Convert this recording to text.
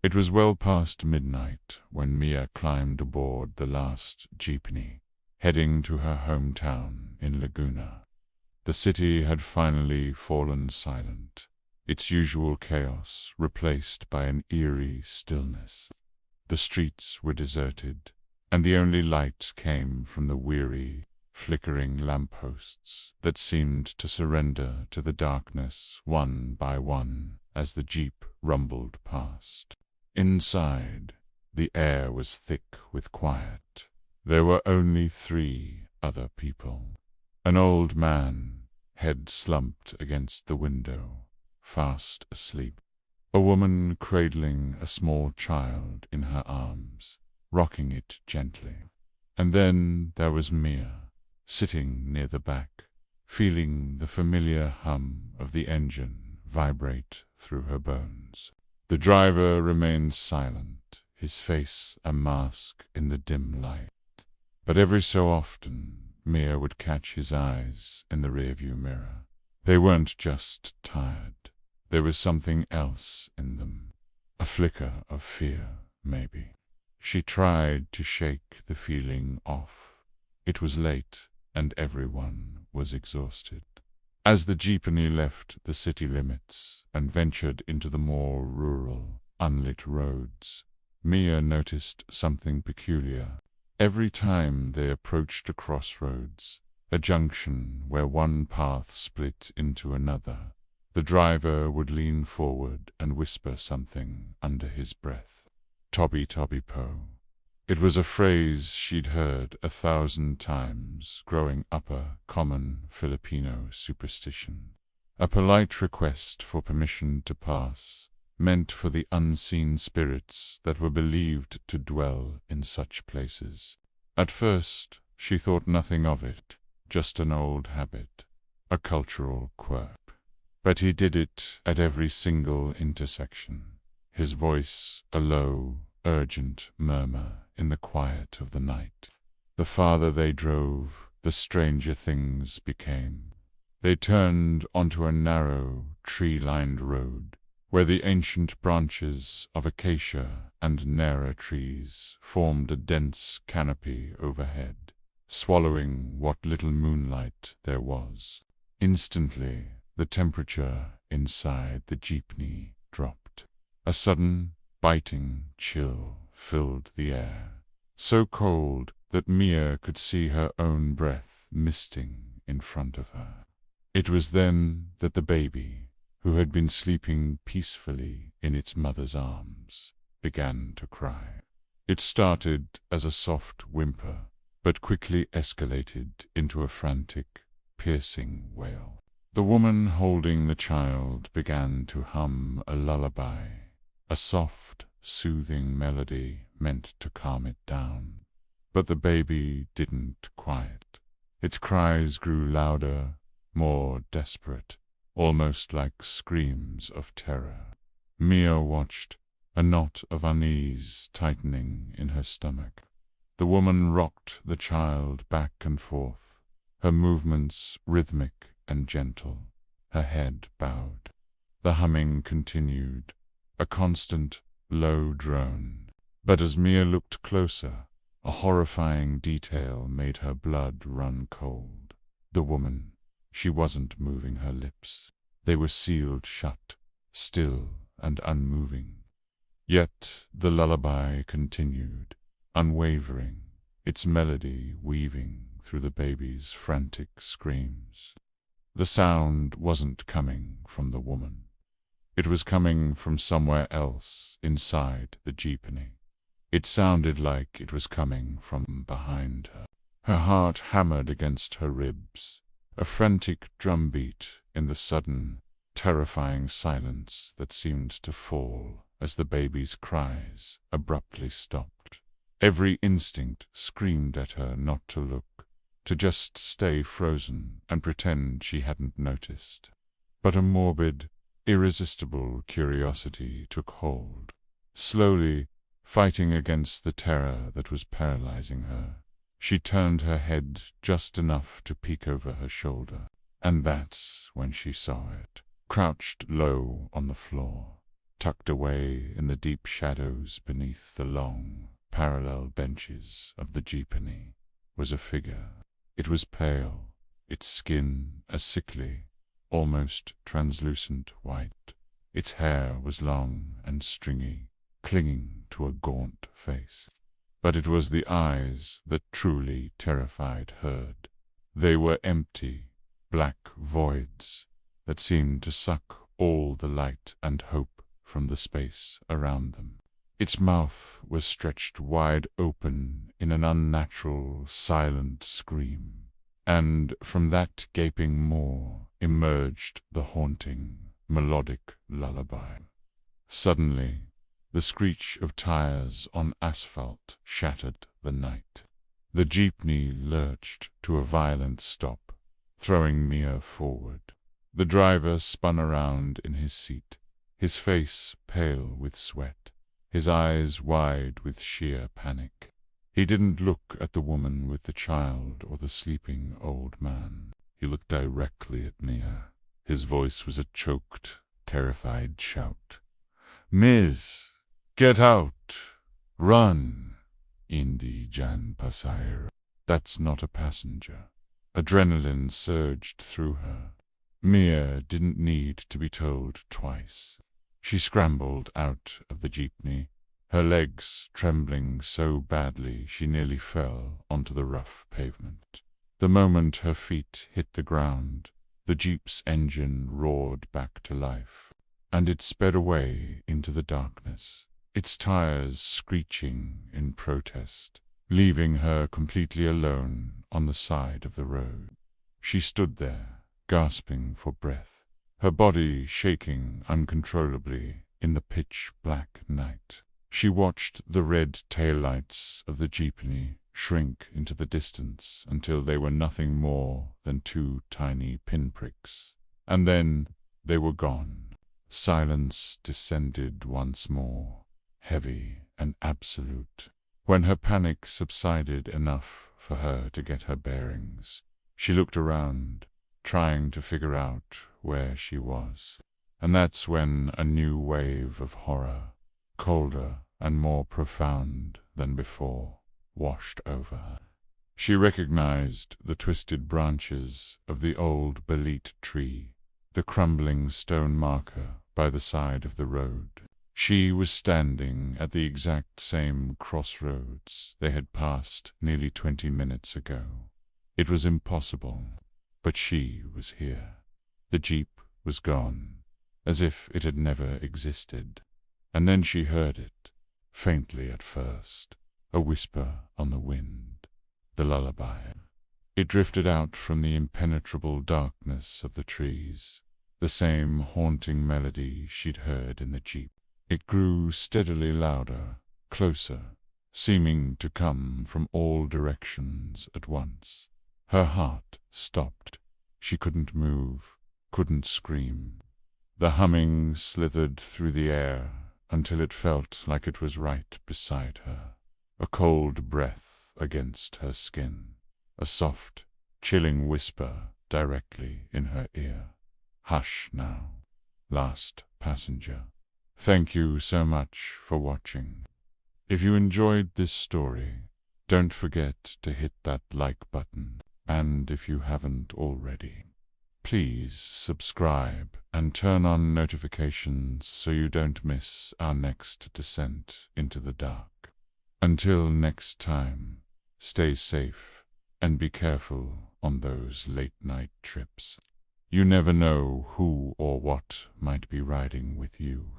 It was well past midnight when Mia climbed aboard the last jeepney, heading to her hometown in Laguna. The city had finally fallen silent, its usual chaos replaced by an eerie stillness. The streets were deserted, and the only light came from the weary, flickering lampposts that seemed to surrender to the darkness one by one as the jeep rumbled past. Inside, the air was thick with quiet. There were only 3 other people. An old man, head slumped against the window, fast asleep. A woman cradling a small child in her arms, rocking it gently. And then there was Mia, sitting near the back, feeling the familiar hum of the engine vibrate through her bones. The driver remained silent, his face a mask in the dim light. But every so often, Mia would catch his eyes in the rearview mirror. They weren't just tired. There was something else in them. A flicker of fear, maybe. She tried to shake the feeling off. It was late, and everyone was exhausted. As the jeepney left the city limits and ventured into the more rural, unlit roads, Mia noticed something peculiar. Every time they approached a crossroads, a junction where one path split into another, the driver would lean forward and whisper something under his breath. "Toby Toby Po." It was a phrase she'd heard 1,000 times growing up, a common Filipino superstition. A polite request for permission to pass, meant for the unseen spirits that were believed to dwell in such places. At first, she thought nothing of it, just an old habit, a cultural quirk. But he did it at every single intersection, his voice a low, urgent murmur in the quiet of the night. The farther they drove, the stranger things became. They turned onto a narrow, tree-lined road, where the ancient branches of acacia and nara trees formed a dense canopy overhead, swallowing what little moonlight there was. Instantly, the temperature inside the jeepney dropped. A sudden, biting chill filled the air, so cold that Mia could see her own breath misting in front of her. It was then that the baby, who had been sleeping peacefully in its mother's arms, began to cry. It started as a soft whimper, but quickly escalated into a frantic, piercing wail. The woman holding the child began to hum a lullaby, a soft, soothing melody meant to calm it down. But the baby didn't quiet. Its cries grew louder, more desperate, almost like screams of terror. Mia watched, a knot of unease tightening in her stomach. The woman rocked the child back and forth, her movements rhythmic and gentle, her head bowed. The humming continued, a constant, low drone. But as Mia looked closer, a horrifying detail made her blood run cold. The woman, she wasn't moving her lips. They were sealed shut, still and unmoving. Yet the lullaby continued, unwavering, its melody weaving through the baby's frantic screams. The sound wasn't coming from the woman. It was coming from somewhere else inside the jeepney. It sounded like it was coming from behind her. Her heart hammered against her ribs, a frantic drumbeat in the sudden, terrifying silence that seemed to fall as the baby's cries abruptly stopped. Every instinct screamed at her not to look, to just stay frozen and pretend she hadn't noticed. But a morbid, irresistible curiosity took hold. Slowly, fighting against the terror that was paralyzing her, she turned her head just enough to peek over her shoulder. And that's when she saw it, crouched low on the floor, tucked away in the deep shadows beneath the long, parallel benches of the jeepney, was a figure. It was pale, its skin a sickly, almost translucent white. Its hair was long and stringy, clinging to a gaunt face. But it was the eyes that truly terrified Herd. They were empty, black voids that seemed to suck all the light and hope from the space around them. Its mouth was stretched wide open in an unnatural, silent scream, and from that gaping maw emerged the haunting, melodic lullaby. Suddenly, the screech of tires on asphalt shattered the night. The jeepney lurched to a violent stop, throwing Mia forward. The driver spun around in his seat, his face pale with sweat, his eyes wide with sheer panic. He didn't look at the woman with the child or the sleeping old man. He looked directly at Mia. His voice was a choked, terrified shout. "Miss, get out! Run! Indi Jan Passair." That's not a passenger. Adrenaline surged through her. Mia didn't need to be told twice. She scrambled out of the jeepney, her legs trembling so badly she nearly fell onto the rough pavement. The moment her feet hit the ground, the jeep's engine roared back to life, and it sped away into the darkness, its tires screeching in protest, leaving her completely alone on the side of the road. She stood there, gasping for breath, her body shaking uncontrollably in the pitch-black night. She watched the red taillights of the jeepney shrink into the distance until they were nothing more than 2 tiny pinpricks. And then they were gone. Silence descended once more, heavy and absolute. When her panic subsided enough for her to get her bearings, she looked around, trying to figure out where she was. And that's when a new wave of horror, colder and more profound than before, washed over her. She recognized the twisted branches of the old bolete tree, the crumbling stone marker by the side of the road. She was standing at the exact same crossroads they had passed nearly 20 minutes ago. It was impossible, but she was here. The jeep was gone, as if it had never existed. And then she heard it, faintly at first, a whisper on the wind, the lullaby. It drifted out from the impenetrable darkness of the trees, the same haunting melody she'd heard in the jeep. It grew steadily louder, closer, seeming to come from all directions at once. Her heart stopped. She couldn't move, couldn't scream. The humming slithered through the air until it felt like it was right beside her, a cold breath against her skin, a soft, chilling whisper directly in her ear. "Hush now, last passenger." Thank you so much for watching. If you enjoyed this story, don't forget to hit that like button, and if you haven't already, please subscribe and turn on notifications so you don't miss our next descent into the dark. Until next time, stay safe and be careful on those late-night trips. You never know who or what might be riding with you.